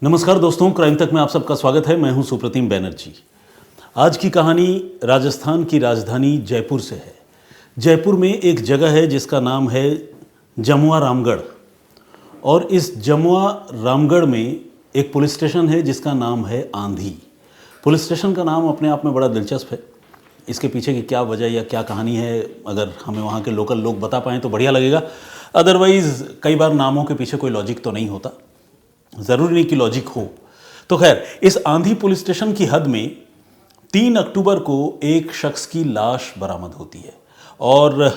नमस्कार दोस्तों, क्राइम तक में आप सबका स्वागत है। मैं हूं सुप्रतिम बैनर्जी। आज की कहानी राजस्थान की राजधानी जयपुर से है। जयपुर में एक जगह है जिसका नाम है जमुआ रामगढ़, और इस जमुआ रामगढ़ में एक पुलिस स्टेशन है जिसका नाम है आंधी। पुलिस स्टेशन का नाम अपने आप में बड़ा दिलचस्प है। इसके पीछे की क्या वजह या क्या कहानी है, अगर हमें वहाँ के लोकल लोग बता पाएँ तो बढ़िया लगेगा। अदरवाइज़ कई बार नामों के पीछे कोई लॉजिक तो नहीं होता, ज़रूरी नहीं कि लॉजिक हो। तो खैर, इस आंधी पुलिस स्टेशन की हद में 3 अक्टूबर को एक शख्स की लाश बरामद होती है, और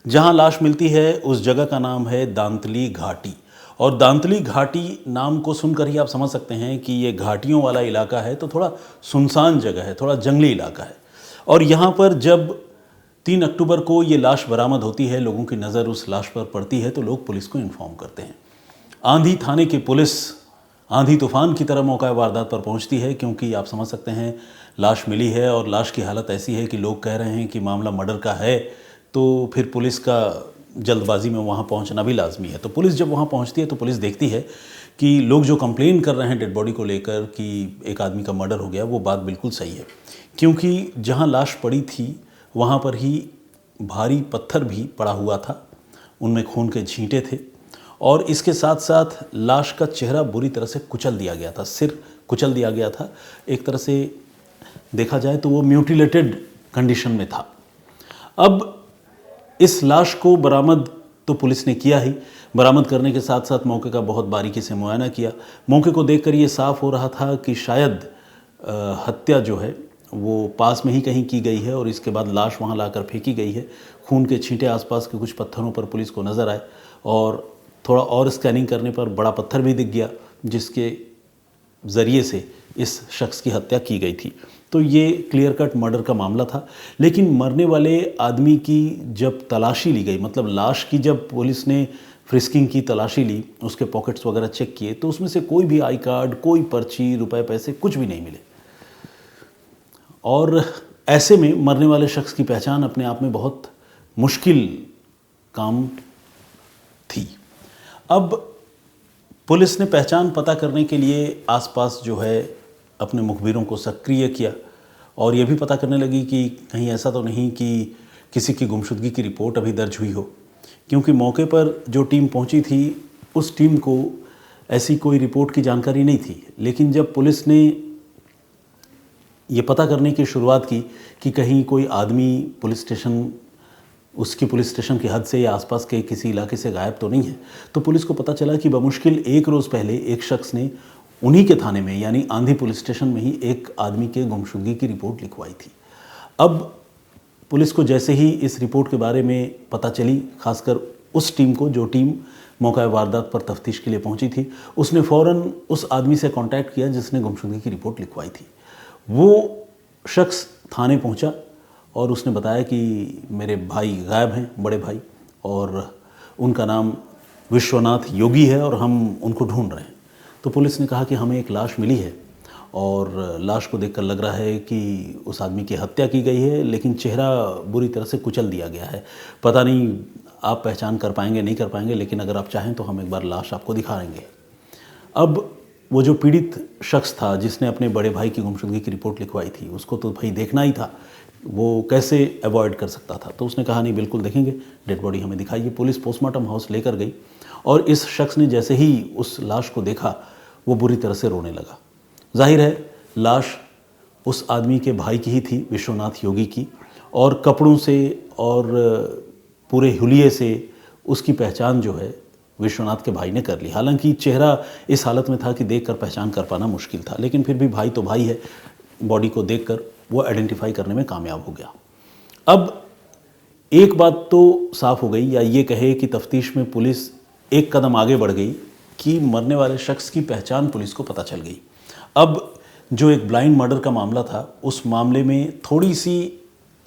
जहां लाश मिलती है उस जगह का नाम है दांतली घाटी। और दांतली घाटी नाम को सुनकर ही आप समझ सकते हैं कि ये घाटियों वाला इलाका है, तो थोड़ा सुनसान जगह है, थोड़ा जंगली इलाका है। और यहाँ पर जब 3 अक्टूबर को ये लाश बरामद होती है, लोगों की नज़र उस लाश पर पड़ती है, तो लोग पुलिस को इन्फॉर्म करते हैं। आंधी थाने की पुलिस आंधी तूफान की तरह मौका वारदात पर पहुंचती है, क्योंकि आप समझ सकते हैं लाश मिली है और लाश की हालत ऐसी है कि लोग कह रहे हैं कि मामला मर्डर का है, तो फिर पुलिस का जल्दबाजी में वहां पहुंचना भी लाजमी है। तो पुलिस जब वहां पहुंचती है तो पुलिस देखती है कि लोग जो कंप्लेन कर रहे हैं डेड बॉडी को लेकर कि एक आदमी का मर्डर हो गया, वो बात बिल्कुल सही है, क्योंकि जहाँ लाश पड़ी थी वहाँ पर ही भारी पत्थर भी पड़ा हुआ था, उनमें खून के छींटे थे, और इसके साथ साथ लाश का चेहरा बुरी तरह से कुचल दिया गया था, सिर कुचल दिया गया था। एक तरह से देखा जाए तो वो म्यूटिलेटेड कंडीशन में था। अब इस लाश को बरामद तो पुलिस ने किया ही, बरामद करने के साथ साथ मौके का बहुत बारीकी से मुआयना किया। मौके को देखकर ये साफ हो रहा था कि शायद हत्या जो है वो पास में ही कहीं की गई है, और इसके बाद लाश वहाँ लाकर फेंकी गई है। खून के छींटे आसपास के कुछ पत्थरों पर पुलिस को नज़र आए, और थोड़ा और स्कैनिंग करने पर बड़ा पत्थर भी दिख गया जिसके ज़रिए से इस शख्स की हत्या की गई थी। तो ये क्लियर कट मर्डर का मामला था। लेकिन मरने वाले आदमी की जब तलाशी ली गई, मतलब लाश की जब पुलिस ने फ्रिस्किंग की, तलाशी ली, उसके पॉकेट्स वगैरह चेक किए, तो उसमें से कोई भी आई कार्ड, कोई पर्ची, रुपए पैसे कुछ भी नहीं मिले। और ऐसे में मरने वाले शख्स की पहचान अपने आप में बहुत मुश्किल काम थी। अब पुलिस ने पहचान पता करने के लिए आसपास जो है अपने मुखबिरों को सक्रिय किया, और ये भी पता करने लगी कि कहीं ऐसा तो नहीं कि किसी की गुमशुदगी की रिपोर्ट अभी दर्ज हुई हो, क्योंकि मौके पर जो टीम पहुंची थी उस टीम को ऐसी कोई रिपोर्ट की जानकारी नहीं थी। लेकिन जब पुलिस ने ये पता करने की शुरुआत की कि कहीं कोई आदमी उसकी पुलिस स्टेशन की हद से या आसपास के किसी इलाके से गायब तो नहीं है, तो पुलिस को पता चला कि बमुश्किल एक रोज़ पहले एक शख्स ने उन्हीं के थाने में, यानी आंधी पुलिस स्टेशन में ही एक आदमी के गुमशुदगी की रिपोर्ट लिखवाई थी। अब पुलिस को जैसे ही इस रिपोर्ट के बारे में पता चली, खासकर उस टीम को, जो टीम मौका वारदात पर तफ्तीश के लिए पहुंची थी, उसने फ़ौरन उस आदमी से कांटेक्ट किया जिसने गुमशुदगी की रिपोर्ट लिखवाई थी। वो शख्स थाने पहुंचा और उसने बताया कि मेरे भाई गायब हैं, बड़े भाई, और उनका नाम विश्वनाथ योगी है और हम उनको ढूंढ रहे हैं। तो पुलिस ने कहा कि हमें एक लाश मिली है, और लाश को देखकर लग रहा है कि उस आदमी की हत्या की गई है, लेकिन चेहरा बुरी तरह से कुचल दिया गया है। पता नहीं आप पहचान कर पाएंगे नहीं कर पाएंगे, लेकिन अगर आप चाहें तो हम एक बार लाश आपको दिखाएंगे। अब वो जो पीड़ित शख्स था जिसने अपने बड़े भाई की गुमशुदगी की रिपोर्ट लिखवाई थी, उसको तो भाई देखना ही था, वो कैसे अवॉइड कर सकता था। तो उसने कहा नहीं, बिल्कुल देखेंगे, डेड बॉडी हमें दिखाइए। पुलिस पोस्टमार्टम हाउस लेकर गई, और इस शख्स ने जैसे ही उस लाश को देखा वो बुरी तरह से रोने लगा। जाहिर है लाश उस आदमी के भाई की ही थी, विश्वनाथ योगी की, और कपड़ों से और पूरे हुलिये से उसकी पहचान जो है विश्वनाथ के भाई ने कर ली। हालांकि चेहरा इस हालत में था कि देखकर पहचान कर पाना मुश्किल था, लेकिन फिर भी भाई तो भाई है, बॉडी को देखकर वो आइडेंटिफाई करने में कामयाब हो गया। अब एक बात तो साफ हो गई, या ये कहे कि तफ्तीश में पुलिस एक कदम आगे बढ़ गई कि मरने वाले शख्स की पहचान पुलिस को पता चल गई। अब जो एक ब्लाइंड मर्डर का मामला था, उस मामले में थोड़ी सी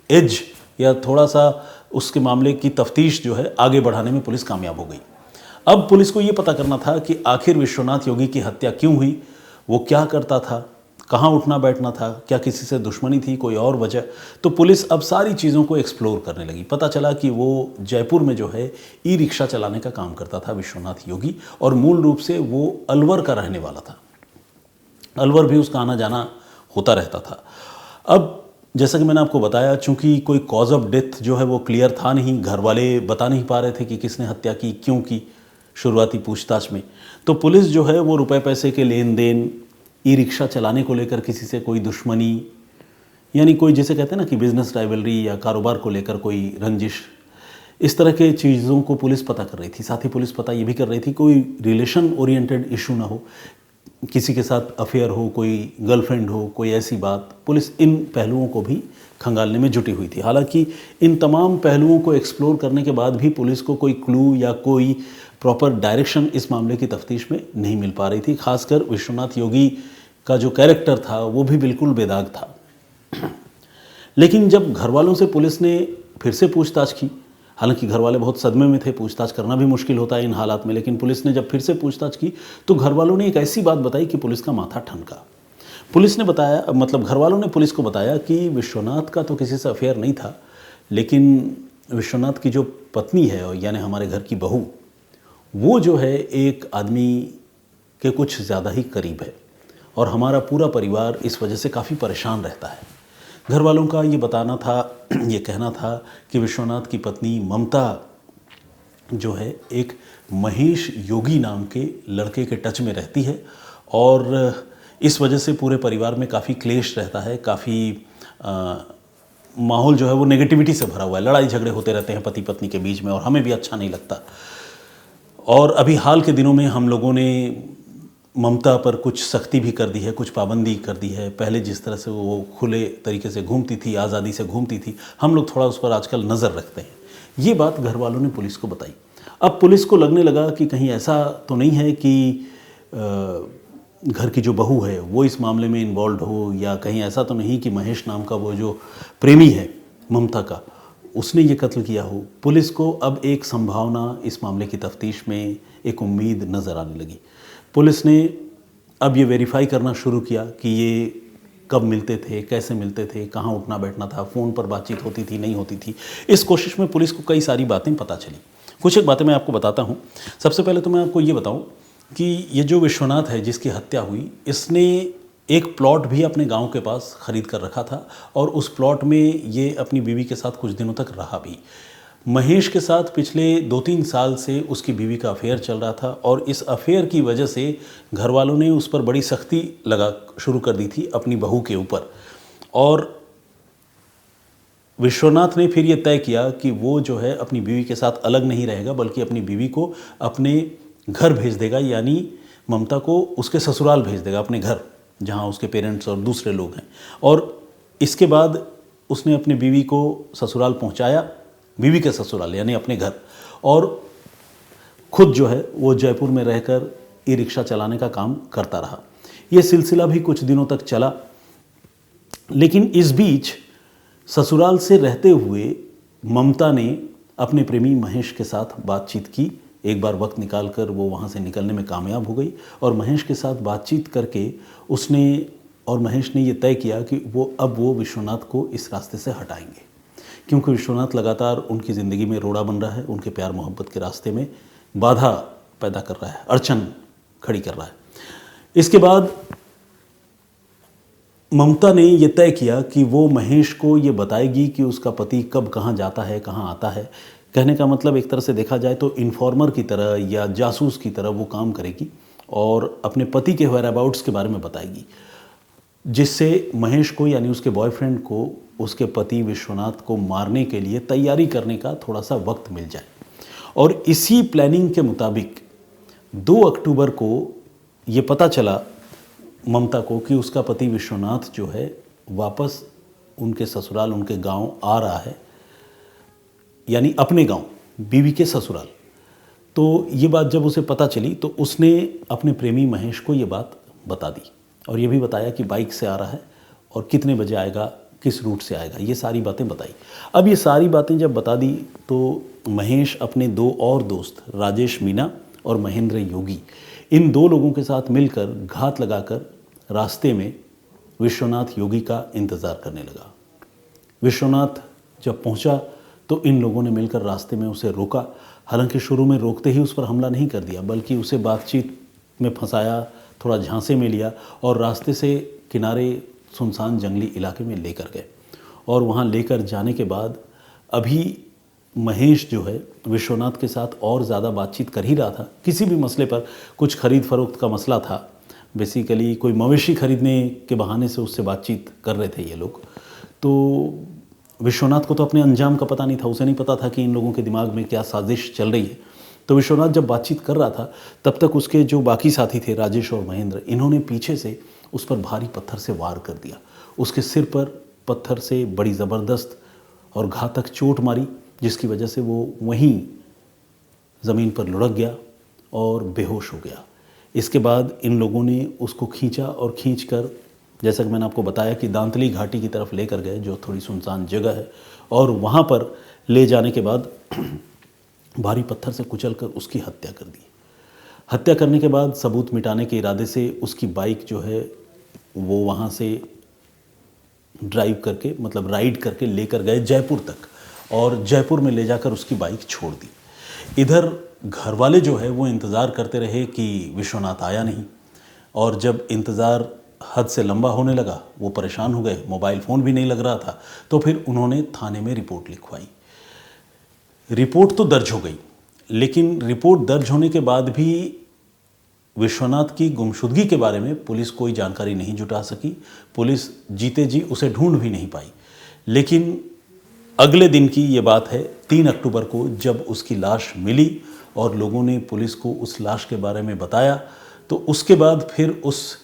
एज या थोड़ा सा उसके मामले की तफ्तीश जो है आगे बढ़ाने में पुलिस कामयाब हो गई। अब पुलिस को ये पता करना था कि आखिर विश्वनाथ योगी की हत्या क्यों हुई, वो क्या करता था, कहाँ उठना बैठना था, क्या किसी से दुश्मनी थी, कोई और वजह। तो पुलिस अब सारी चीज़ों को एक्सप्लोर करने लगी। पता चला कि वो जयपुर में जो है ई रिक्शा चलाने का काम करता था विश्वनाथ योगी, और मूल रूप से वो अलवर का रहने वाला था। अलवर भी उसका आना जाना होता रहता था। अब जैसा कि मैंने आपको बताया, चूंकि कोई कॉज ऑफ डेथ जो है वो क्लियर था नहीं, घर वाले बता नहीं पा रहे थे कि किसने हत्या की, क्यों की शुरुआती पूछताछ में, तो पुलिस जो है वो रुपए पैसे के लेन देन, ई रिक्शा चलाने को लेकर किसी से कोई दुश्मनी, यानी कोई जिसे कहते हैं ना कि बिजनेस राइवलरी या कारोबार को लेकर कोई रंजिश, इस तरह के चीज़ों को पुलिस पता कर रही थी। साथ ही पुलिस पता ये भी कर रही थी कोई रिलेशन ओरिएंटेड इशू ना हो, किसी के साथ अफेयर हो, कोई गर्लफ्रेंड हो, कोई ऐसी बात। पुलिस इन पहलुओं को भी खंगालने में जुटी हुई थी। हालांकि इन तमाम पहलुओं को एक्सप्लोर करने के बाद भी पुलिस को कोई क्लू या कोई प्रॉपर डायरेक्शन इस मामले की तफ्तीश में नहीं मिल पा रही थी। खासकर विश्वनाथ योगी का जो कैरेक्टर था वो भी बिल्कुल बेदाग था। लेकिन जब घर वालों से पुलिस ने फिर से पूछताछ की, हालांकि घर वाले बहुत सदमे में थे, पूछताछ करना भी मुश्किल होता है इन हालात में, लेकिन पुलिस ने जब फिर से पूछताछ की तो घर वालों ने एक ऐसी बात बताई कि पुलिस का माथा ठनका। पुलिस ने बताया, मतलब घर वालों ने पुलिस को बताया कि विश्वनाथ का तो किसी से अफेयर नहीं था, लेकिन विश्वनाथ की जो पत्नी है, यानी हमारे घर की बहू, वो जो है एक आदमी के कुछ ज़्यादा ही करीब है और हमारा पूरा परिवार इस वजह से काफ़ी परेशान रहता है। घर वालों का ये बताना था, ये कहना था कि विश्वनाथ की पत्नी ममता जो है एक महेश योगी नाम के लड़के के टच में रहती है और इस वजह से पूरे परिवार में काफ़ी क्लेश रहता है, काफ़ी माहौल जो है वो नेगेटिविटी से भरा हुआ है, लड़ाई झगड़े होते रहते हैं पति पत्नी के बीच में और हमें भी अच्छा नहीं लगता। और अभी हाल के दिनों में हम लोगों ने ममता पर कुछ सख्ती भी कर दी है, कुछ पाबंदी कर दी है। पहले जिस तरह से वो खुले तरीके से घूमती थी, आज़ादी से घूमती थी, हम लोग थोड़ा उस पर आजकल नज़र रखते हैं। ये बात घर वालों ने पुलिस को बताई। अब पुलिस को लगने लगा कि कहीं ऐसा तो नहीं है कि घर की जो बहू है वो इस मामले में इन्वॉल्व हो, या कहीं ऐसा तो नहीं कि महेश नाम का वो जो प्रेमी है ममता का, उसने ये कत्ल किया हो। पुलिस को अब एक संभावना इस मामले की तफ्तीश में, एक उम्मीद नज़र आने लगी। पुलिस ने अब ये वेरीफाई करना शुरू किया कि ये कब मिलते थे, कैसे मिलते थे, कहाँ उठना बैठना था, फ़ोन पर बातचीत होती थी, नहीं होती थी। इस कोशिश में पुलिस को कई सारी बातें पता चली। कुछ एक बातें मैं आपको बताता हूँ। सबसे पहले तो मैं आपको ये बताऊँ कि ये जो विश्वनाथ है जिसकी हत्या हुई, इसने एक प्लॉट भी अपने गांव के पास ख़रीद कर रखा था और उस प्लॉट में ये अपनी बीवी के साथ कुछ दिनों तक रहा भी। महेश के साथ पिछले 2-3 साल से उसकी बीवी का अफेयर चल रहा था और इस अफेयर की वजह से घर वालों ने उस पर बड़ी सख्ती लगा शुरू कर दी थी अपनी बहू के ऊपर। और विश्वनाथ ने फिर ये तय किया कि वो जो है अपनी बीवी के साथ अलग नहीं रहेगा, बल्कि अपनी बीवी को अपने घर भेज देगा, यानी ममता को उसके ससुराल भेज देगा, अपने घर, जहाँ उसके पेरेंट्स और दूसरे लोग हैं। और इसके बाद उसने अपनी बीवी को ससुराल पहुँचाया, बीवी के ससुराल यानी अपने घर, और खुद जो है वो जयपुर में रहकर ई रिक्शा चलाने का काम करता रहा। ये सिलसिला भी कुछ दिनों तक चला, लेकिन इस बीच ससुराल से रहते हुए ममता ने अपने प्रेमी महेश के साथ बातचीत की। एक बार वक्त निकालकर वो वहाँ से निकलने में कामयाब हो गई और महेश के साथ बातचीत करके उसने और महेश ने ये तय किया कि वो विश्वनाथ को इस रास्ते से हटाएंगे, क्योंकि विश्वनाथ लगातार उनकी ज़िंदगी में रोड़ा बन रहा है, उनके प्यार मोहब्बत के रास्ते में बाधा पैदा कर रहा है, अड़चन खड़ी कर रहा है। इसके बाद ममता ने यह तय किया कि वो महेश को ये बताएगी कि उसका पति कब कहाँ जाता है, कहाँ आता है। कहने का मतलब एक तरह से देखा जाए तो इन्फॉर्मर की तरह या जासूस की तरह वो काम करेगी और अपने पति के वेयरअबाउट्स के बारे में बताएगी, जिससे महेश को यानी उसके बॉयफ्रेंड को उसके पति विश्वनाथ को मारने के लिए तैयारी करने का थोड़ा सा वक्त मिल जाए। और इसी प्लानिंग के मुताबिक 2 अक्टूबर को ये पता चला ममता को कि उसका पति विश्वनाथ जो है वापस उनके ससुराल, उनके गांव आ रहा है, यानी अपने गांव, बीवी के ससुराल। तो ये बात जब उसे पता चली तो उसने अपने प्रेमी महेश को ये बात बता दी और ये भी बताया कि बाइक से आ रहा है और कितने बजे आएगा, किस रूट से आएगा, ये सारी बातें बताई। अब ये सारी बातें जब बता दी तो महेश अपने 2 और दोस्त राजेश मीना और महेंद्र योगी, इन 2 लोगों के साथ मिलकर घात लगाकर रास्ते में विश्वनाथ योगी का इंतज़ार करने लगा। विश्वनाथ जब पहुंचा तो इन लोगों ने मिलकर रास्ते में उसे रोका। हालांकि शुरू में रोकते ही उस पर हमला नहीं कर दिया, बल्कि उसे बातचीत में फंसाया, थोड़ा झांसे में लिया और रास्ते से किनारे सुनसान जंगली इलाके में लेकर गए। और वहाँ लेकर जाने के बाद अभी महेश जो है विश्वनाथ के साथ और ज़्यादा बातचीत कर ही रहा था किसी भी मसले पर। कुछ खरीद फरोख्त का मसला था, बेसिकली कोई मवेशी खरीदने के बहाने से उससे बातचीत कर रहे थे ये लोग। तो विश्वनाथ को तो अपने अंजाम का पता नहीं था, उसे नहीं पता था कि इन लोगों के दिमाग में क्या साजिश चल रही है। तो विश्वनाथ जब बातचीत कर रहा था तब तक उसके जो बाकी साथी थे राजेश और महेंद्र, इन्होंने पीछे से उस पर भारी पत्थर से वार कर दिया। उसके सिर पर पत्थर से बड़ी ज़बरदस्त और घातक चोट मारी, जिसकी वजह से वो वहीं ज़मीन पर लुढ़क गया और बेहोश हो गया। इसके बाद इन लोगों ने उसको खींचा और खींचकर, जैसा कि मैंने आपको बताया, कि दांतली घाटी की तरफ लेकर गए, जो थोड़ी सुनसान जगह है। और वहाँ पर ले जाने के बाद भारी पत्थर से कुचलकर उसकी हत्या कर दी। हत्या करने के बाद सबूत मिटाने के इरादे से उसकी बाइक जो है वो वहाँ से ड्राइव करके, मतलब राइड करके लेकर गए जयपुर तक, और जयपुर में ले जाकर उसकी बाइक छोड़ दी। इधर घर वाले जो है वो इंतज़ार करते रहे कि विश्वनाथ आया नहीं, और जब इंतज़ार हद से लंबा होने लगा वो परेशान हो गए, मोबाइल फ़ोन भी नहीं लग रहा था। तो फिर उन्होंने थाने में रिपोर्ट लिखवाई। रिपोर्ट तो दर्ज हो गई, लेकिन रिपोर्ट दर्ज होने के बाद भी विश्वनाथ की गुमशुदगी के बारे में पुलिस कोई जानकारी नहीं जुटा सकी। पुलिस जीते जी उसे ढूंढ भी नहीं पाई। लेकिन अगले दिन की ये बात है, 3 अक्टूबर को, जब उसकी लाश मिली और लोगों ने पुलिस को उस लाश के बारे में बताया, तो उसके बाद फिर उस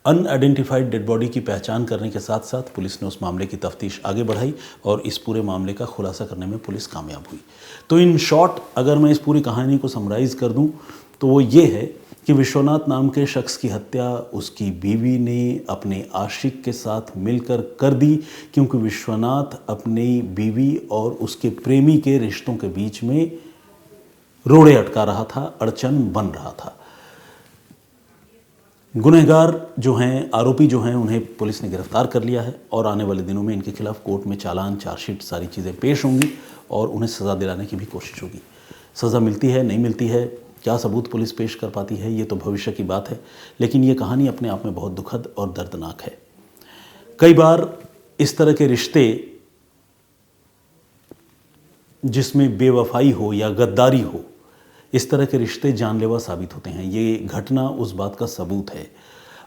अनआइडेंटिफाइड डेड बॉडी की पहचान करने के साथ साथ पुलिस ने उस मामले की तफ्तीश आगे बढ़ाई और इस पूरे मामले का खुलासा करने में पुलिस कामयाब हुई। तो इन शॉर्ट अगर मैं इस पूरी कहानी को समराइज़ कर दूं तो वो ये है कि विश्वनाथ नाम के शख्स की हत्या उसकी बीवी ने अपने आशिक के साथ मिलकर कर दी, क्योंकि विश्वनाथ अपनी बीवी और उसके प्रेमी के रिश्तों के बीच में रोड़े अटका रहा था, अड़चन बन रहा था। गुनहगार जो हैं, आरोपी जो हैं, उन्हें पुलिस ने गिरफ्तार कर लिया है और आने वाले दिनों में इनके खिलाफ कोर्ट में चालान, चार्जशीट, सारी चीज़ें पेश होंगी और उन्हें सज़ा दिलाने की भी कोशिश होगी। सज़ा मिलती है, नहीं मिलती है, क्या सबूत पुलिस पेश कर पाती है, ये तो भविष्य की बात है। लेकिन ये कहानी अपने आप में बहुत दुखद और दर्दनाक है। कई बार इस तरह के रिश्ते जिसमें बेवफाई हो या गद्दारी हो, इस तरह के रिश्ते जानलेवा साबित होते हैं। ये घटना उस बात का सबूत है।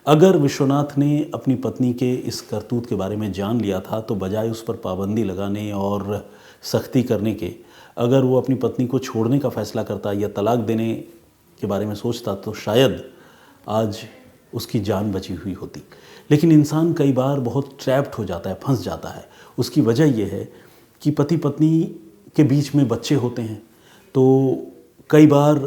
अगर विश्वनाथ ने अपनी पत्नी के इस करतूत के बारे में जान लिया था तो बजाय उस पर पाबंदी लगाने और सख्ती करने के, अगर वो अपनी पत्नी को छोड़ने का फ़ैसला करता या तलाक देने के बारे में सोचता तो शायद आज उसकी जान बची हुई होती। लेकिन इंसान कई बार बहुत ट्रैप्ड हो जाता है, फंस जाता है। उसकी वजह यह है कि पति पत्नी के बीच में बच्चे होते हैं, तो कई बार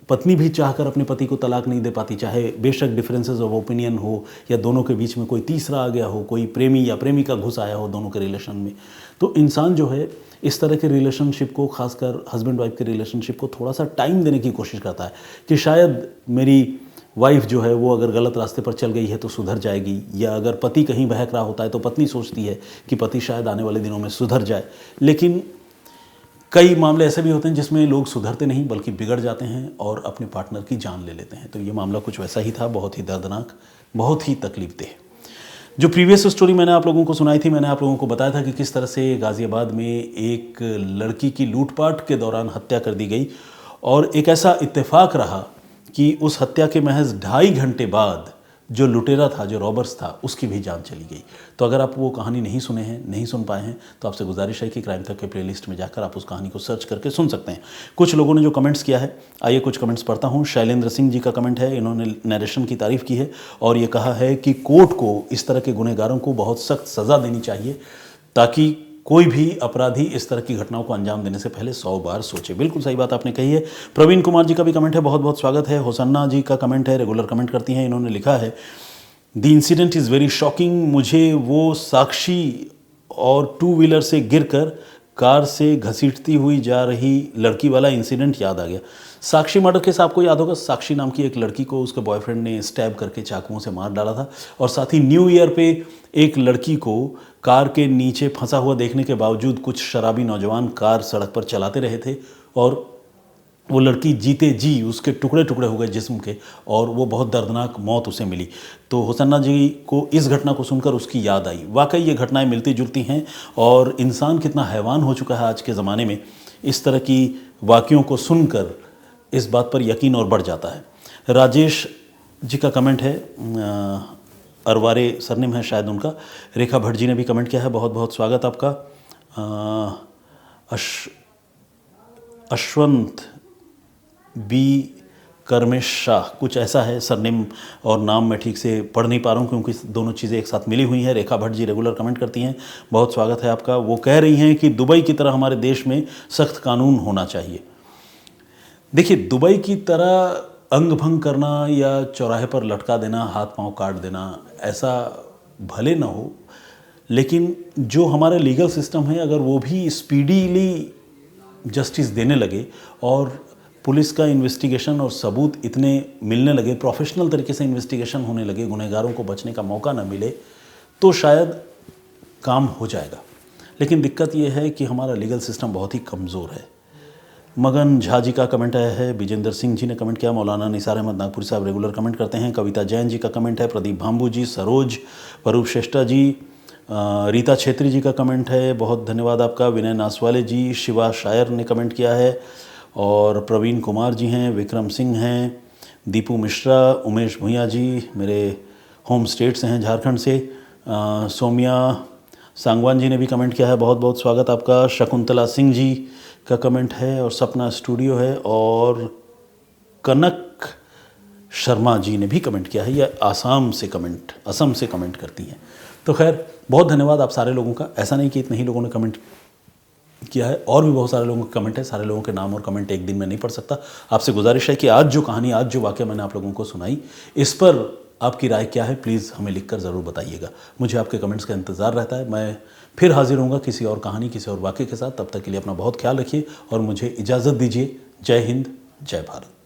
पत्नी भी चाहकर अपने पति को तलाक नहीं दे पाती, चाहे बेशक डिफरेंसेस ऑफ ओपिनियन हो या दोनों के बीच में कोई तीसरा आ गया हो, कोई प्रेमी या प्रेमिका घुस आया हो दोनों के रिलेशन में। तो इंसान जो है इस तरह के रिलेशनशिप को, खासकर हस्बैंड वाइफ के रिलेशनशिप को, थोड़ा सा टाइम देने की कोशिश करता है कि शायद मेरी वाइफ जो है वो अगर गलत रास्ते पर चल गई है तो सुधर जाएगी, या अगर पति कहीं बहक रहा होता है तो पत्नी सोचती है कि पति शायद आने वाले दिनों में सुधर जाए। लेकिन कई मामले ऐसे भी होते हैं जिसमें लोग सुधरते नहीं बल्कि बिगड़ जाते हैं और अपने पार्टनर की जान ले लेते हैं। तो ये मामला कुछ वैसा ही था, बहुत ही दर्दनाक, बहुत ही तकलीफदेह। जो प्रीवियस स्टोरी मैंने आप लोगों को सुनाई थी, मैंने आप लोगों को बताया था कि किस तरह से गाज़ियाबाद में एक लड़की की लूटपाट के दौरान हत्या कर दी गई, और एक ऐसा इत्तेफाक रहा कि उस हत्या के महज 2.5 घंटे बाद जो लुटेरा था, जो रॉबर्स था, उसकी भी जान चली गई। तो अगर आप वो कहानी नहीं सुने हैं, नहीं सुन पाए हैं, तो आपसे गुजारिश है कि क्राइम थग के प्लेलिस्ट में जाकर आप उस कहानी को सर्च करके सुन सकते हैं। कुछ लोगों ने जो कमेंट्स किया है, आइए कुछ कमेंट्स पढ़ता हूँ। शैलेंद्र सिंह जी का कमेंट है, इन्होंने नरेशन की तारीफ़ की है और ये कहा है कि कोर्ट को इस तरह के गुनहगारों को बहुत सख्त सज़ा देनी चाहिए ताकि कोई भी अपराधी इस तरह की घटनाओं को अंजाम देने से पहले 100 बार सोचे। बिल्कुल सही बात आपने कही है। प्रवीण कुमार जी का भी कमेंट है, बहुत बहुत स्वागत है। होसन्ना जी का कमेंट है, रेगुलर कमेंट करती हैं, इन्होंने लिखा है the incident is very shocking. मुझे वो साक्षी और 2 व्हीलर से गिरकर कार से घसीटती हुई जा रही लड़की वाला इंसिडेंट याद आ गया। साक्षी मर्डर केस आपको याद होगा, साक्षी नाम की एक लड़की को उसके बॉयफ्रेंड ने स्टैब करके चाकुओं से मार डाला था, और साथ ही न्यू ईयर पे एक लड़की को कार के नीचे फंसा हुआ देखने के बावजूद कुछ शराबी नौजवान कार सड़क पर चलाते रहे थे और वो लड़की जीते जी उसके टुकड़े टुकड़े हो गए जिस्म के, और वो बहुत दर्दनाक मौत उसे मिली। तो होसन्ना जी को इस घटना को सुनकर उसकी याद आई। वाकई ये घटनाएं मिलती जुलती हैं, और इंसान कितना हैवान हो चुका है आज के ज़माने में, इस तरह की वाक़ियों को सुनकर इस बात पर यकीन और बढ़ जाता है। राजेश जी का कमेंट है, अरवारे सरनेम है शायद उनका। रेखा भट्ट जी ने भी कमेंट किया है, बहुत बहुत स्वागत आपका। अश्वंत बी कर्मेश शाह, कुछ ऐसा है सरनेम, और नाम मैं ठीक से पढ़ नहीं पा रहा हूँ क्योंकि दोनों चीज़ें एक साथ मिली हुई हैं। रेखा भट्ट जी रेगुलर कमेंट करती हैं, बहुत स्वागत है आपका। वो कह रही हैं कि दुबई की तरह हमारे देश में सख्त कानून होना चाहिए। देखिए, दुबई की तरह अंग भंग करना या चौराहे पर लटका देना, हाथ पांव काट देना, ऐसा भले ना हो, लेकिन जो हमारा लीगल सिस्टम है अगर वो भी स्पीडीली जस्टिस देने लगे और पुलिस का इन्वेस्टिगेशन और सबूत इतने मिलने लगे, प्रोफेशनल तरीके से इन्वेस्टिगेशन होने लगे, गुनहगारों को बचने का मौका ना मिले, तो शायद काम हो जाएगा। लेकिन दिक्कत ये है कि हमारा लीगल सिस्टम बहुत ही कमज़ोर है। मगन झा जी का कमेंट आया है, विजेंद्र सिंह जी ने कमेंट किया, मौलाना निसार अहमद नागपुरी साहब रेगुलर कमेंट करते हैं, कविता जैन जी का कमेंट है, प्रदीप भाम्बू जी, सरोज वरूप श्रेष्ठा जी, रीता छेत्री जी का कमेंट है, बहुत धन्यवाद आपका। विनय नासवाले जी, शिवा शायर ने कमेंट किया है, और प्रवीण कुमार जी हैं, विक्रम सिंह हैं, दीपू मिश्रा, उमेश भूँया जी मेरे होम स्टेट से हैं, झारखंड से। सोमिया सांगवान जी ने भी कमेंट किया है, बहुत बहुत स्वागत आपका। शकुंतला सिंह जी का कमेंट है, और सपना स्टूडियो है, और कनक शर्मा जी ने भी कमेंट किया है। यह असम से कमेंट करती हैं। तो खैर, बहुत धन्यवाद आप सारे लोगों का। ऐसा नहीं कि इतने ही लोगों ने कमेंट किया है, और भी बहुत सारे लोगों के कमेंट है। सारे लोगों के नाम और कमेंट एक दिन में नहीं पढ़ सकता। आपसे गुजारिश है कि आज जो कहानी, आज जो वाक़या मैंने आप लोगों को सुनाई, इस पर आपकी राय क्या है, प्लीज़ हमें लिखकर ज़रूर बताइएगा। मुझे आपके कमेंट्स का इंतज़ार रहता है। मैं फिर हाजिर होऊंगा किसी और कहानी, किसी और वाक़ये के साथ। तब तक के लिए अपना बहुत ख्याल रखिए और मुझे इजाज़त दीजिए। जय हिंद, जय भारत।